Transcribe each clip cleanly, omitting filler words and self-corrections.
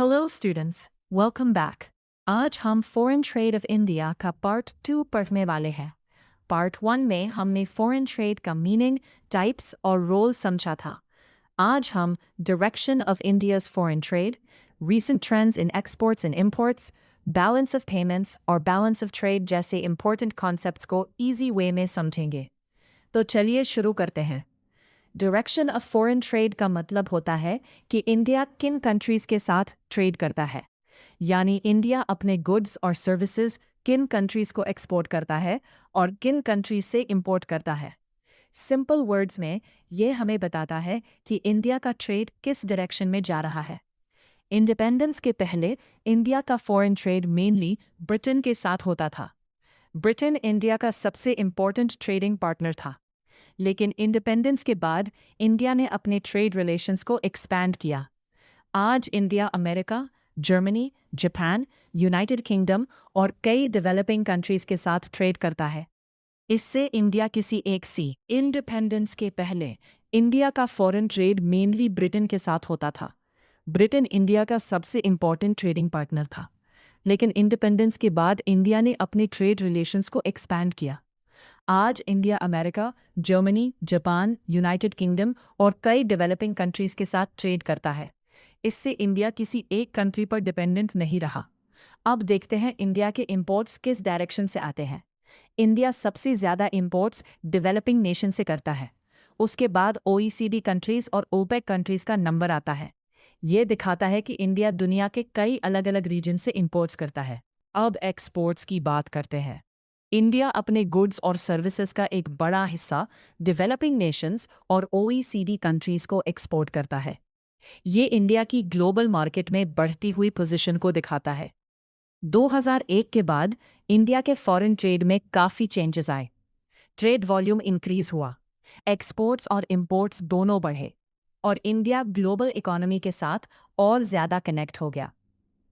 Hello students, welcome back. आज हम foreign trade off India का पार्ट 2 पढ़ने वाले हैं। पार्ट 1 में हमने फॉरेन ट्रेड का मीनिंग, टाइप्स और रोल समझा था। आज हम direction of India's foreign trade, recent trends in exports and imports, balance of payments और बैलेंस ऑफ ट्रेड जैसे इंपॉर्टेंट कॉन्सेप्ट्स को ईजी वे में समझेंगे। तो चलिए शुरू करते हैं। डायरेक्शन ऑफ फॉरेन ट्रेड का मतलब होता है कि इंडिया किन कंट्रीज़ के साथ ट्रेड करता है, यानी इंडिया अपने गुड्स और सर्विसेज किन कंट्रीज़ को एक्सपोर्ट करता है और किन कंट्रीज से इंपोर्ट करता है। सिंपल वर्ड्स में ये हमें बताता है कि इंडिया का ट्रेड किस डायरेक्शन में जा रहा है। इंडिपेंडेंस के पहले इंडिया का फॉरेन ट्रेड मेनली ब्रिटेन के साथ होता था। ब्रिटेन इंडिया का सबसे इम्पोर्टेंट ट्रेडिंग पार्टनर था, लेकिन इंडिपेंडेंस के बाद इंडिया ने अपने ट्रेड रिलेशंस को एक्सपैंड किया। आज India America, Germany, Japan, United kingdom और कई डेवलपिंग कंट्रीज के साथ ट्रेड करता है। इससे इंडिया किसी एक सी इंडिपेंडेंस के पहले इंडिया का फॉरेन ट्रेड मेनली ब्रिटेन के साथ होता था। ब्रिटेन इंडिया का सबसे इम्पोर्टेंट ट्रेडिंग पार्टनर था, लेकिन इंडिपेंडेंस के बाद इंडिया ने अपने ट्रेड रिलेशंस को एक्सपैंड किया। आज India America, Germany, Japan, United kingdom और कई डेवलपिंग कंट्रीज के साथ ट्रेड करता है। इससे इंडिया किसी एक कंट्री पर डिपेंडेंट नहीं रहा। अब देखते हैं इंडिया के इंपोर्ट्स किस डायरेक्शन से आते हैं। इंडिया सबसे ज़्यादा इंपोर्ट्स डेवलपिंग नेशन से करता है। उसके बाद OECD कंट्रीज और ओपेक कंट्रीज का नंबर आता है। ये दिखाता है कि इंडिया दुनिया के कई अलग अलग रीजन से इंपोर्ट्स करता है। अब एक्सपोर्ट्स की बात करते हैं। इंडिया अपने गुड्स और सर्विसेज का एक बड़ा हिस्सा डेवलपिंग नेशंस और OECD कंट्रीज को एक्सपोर्ट करता है। ये इंडिया की ग्लोबल मार्केट में बढ़ती हुई पोजीशन को दिखाता है। 2001 के बाद इंडिया के फॉरेन ट्रेड में काफ़ी चेंजेस आए। ट्रेड वॉल्यूम इंक्रीज हुआ, एक्सपोर्ट्स और इंपोर्ट्स दोनों बढ़े और इंडिया ग्लोबल इकोनॉमी के साथ और ज़्यादा कनेक्ट हो गया।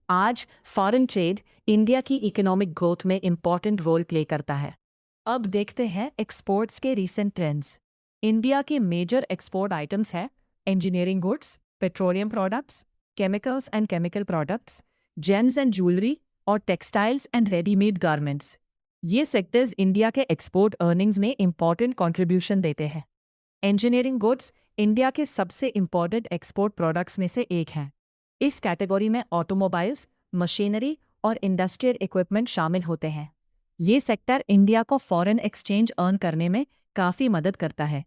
आज फॉरेन ट्रेड इंडिया की इकोनॉमिक ग्रोथ में इंपॉर्टेंट रोल प्ले करता है। अब देखते हैं एक्सपोर्ट्स के रीसेंट ट्रेंड्स। इंडिया के मेजर एक्सपोर्ट आइटम्स हैं engineering goods, petroleum products, chemicals and chemical products, James and jewellery और टेक्सटाइल्स एंड रेडीमेड गारमेंट्स। ये सेक्टर्स इंडिया के एक्सपोर्ट अर्निंग्स में इंपॉर्टेंट कंट्रीब्यूशन देते हैं। इंजीनियरिंग गुड्स इंडिया के सबसे इंपॉर्टेंट एक्सपोर्ट प्रोडक्ट्स में से एक हैं। इस कैटेगरी में ऑटोमोबाइल्स, मशीनरी और इंडस्ट्रियल इक्विपमेंट शामिल होते हैं। ये सेक्टर इंडिया को फॉरेन एक्सचेंज अर्न करने में काफ़ी मदद करता है।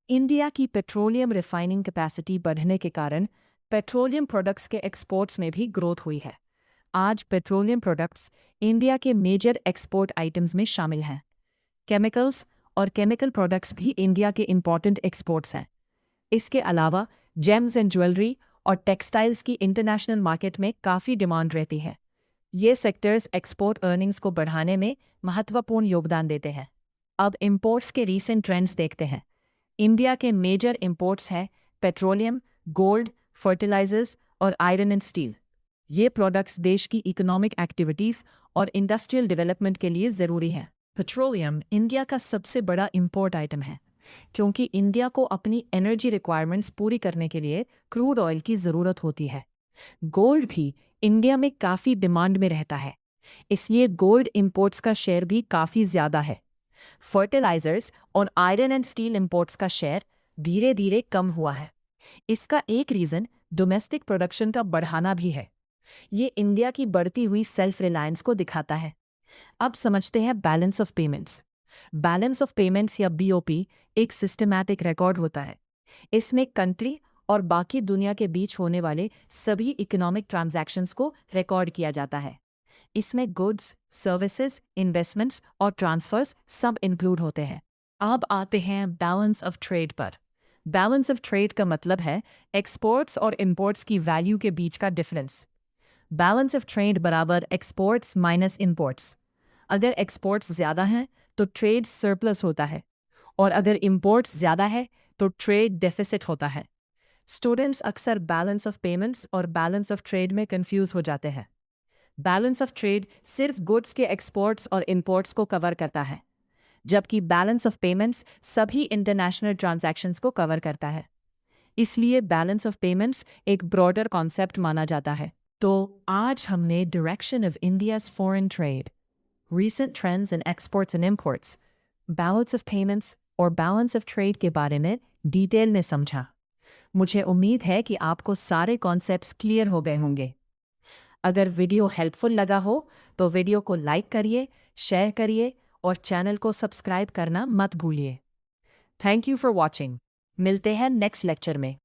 इंडिया की पेट्रोलियम रिफाइनिंग कैपेसिटी बढ़ने के कारण पेट्रोलियम प्रोडक्ट्स के एक्सपोर्ट्स में भी ग्रोथ हुई है। आज पेट्रोलियम प्रोडक्ट्स इंडिया के मेजर एक्सपोर्ट आइटम्स में शामिल हैं। केमिकल्स और केमिकल प्रोडक्ट्स भी इंडिया के इंपॉर्टेंट एक्सपोर्ट्स हैं। इसके अलावा जेम्स एंड ज्वेलरी और टेक्सटाइल्स की इंटरनेशनल मार्केट में काफ़ी डिमांड रहती है। ये सेक्टर्स एक्सपोर्ट अर्निंग्स को बढ़ाने में महत्वपूर्ण योगदान देते हैं। अब इंपोर्ट्स के रीसेंट ट्रेंड्स देखते हैं। इंडिया के मेजर इंपोर्ट्स हैं पेट्रोलियम, गोल्ड, फर्टिलाइजर्स और आयरन एंड स्टील। ये प्रोडक्ट्स देश की इकोनॉमिक एक्टिविटीज़ और इंडस्ट्रियल डेवलपमेंट के लिए ज़रूरी हैं। पेट्रोलियम इंडिया का सबसे बड़ा इंपोर्ट आइटम है, क्योंकि इंडिया को अपनी एनर्जी रिक्वायरमेंट्स पूरी करने के लिए क्रूड ऑयल की ज़रूरत होती है। गोल्ड भी इंडिया में काफ़ी डिमांड में रहता है, इसलिए गोल्ड इंपोर्ट्स का शेयर भी काफ़ी ज़्यादा है। फर्टिलाइजर्स और आयरन एंड स्टील इंपोर्ट्स का शेयर धीरे धीरे कम हुआ है। इसका एक रीज़न डोमेस्टिक प्रोडक्शन का बढ़ाना भी है। ये इंडिया की बढ़ती हुई सेल्फ रिलायंस को दिखाता है। अब समझते हैं balance of payments. Balance of payments या BOP एक सिस्टमैटिक रिकॉर्ड होता है। इसमें कंट्री और बाकी दुनिया के बीच होने वाले सभी इकोनॉमिक ट्रांजैक्शंस को रिकॉर्ड किया जाता है। इसमें गुड्स, सर्विसेज, इन्वेस्टमेंट्स और ट्रांसफर्स सब इंक्लूड होते हैं। अब आते हैं बैलेंस ऑफ ट्रेड पर। बैलेंस ऑफ ट्रेड का मतलब है एक्सपोर्ट्स और इंपोर्ट्स की वैल्यू के बीच का डिफरेंस। बैलेंस ऑफ ट्रेड बराबर एक्सपोर्ट्स माइनस इंपोर्ट्स। अगर एक्सपोर्ट्स ज़्यादा हैं तो ट्रेड सरप्लस होता है, और अगर इंपोर्ट्स ज़्यादा है तो ट्रेड डेफिसिट होता है। स्टूडेंट्स अक्सर बैलेंस ऑफ पेमेंट्स और बैलेंस ऑफ ट्रेड में कंफ्यूज हो जाते हैं। बैलेंस ऑफ ट्रेड सिर्फ गुड्स के एक्सपोर्ट्स और इंपोर्ट्स को कवर करता है, जबकि बैलेंस ऑफ पेमेंट्स सभी इंटरनेशनल ट्रांजैक्शंस को कवर करता है। इसलिए बैलेंस ऑफ पेमेंट्स एक ब्रॉडर कॉन्सेप्ट माना जाता है। तो आज हमने direction of India's foreign trade, recent trends in exports and imports, balance of payments और balance of trade के बारे में डिटेल में समझा। मुझे उम्मीद है कि आपको सारे कॉन्सेप्ट्स क्लियर हो गए होंगे। अगर वीडियो हेल्पफुल लगा हो तो वीडियो को लाइक करिए, शेयर करिए और चैनल को सब्सक्राइब करना मत भूलिए। Thank you for watching. मिलते हैं नेक्स्ट लेक्चर में।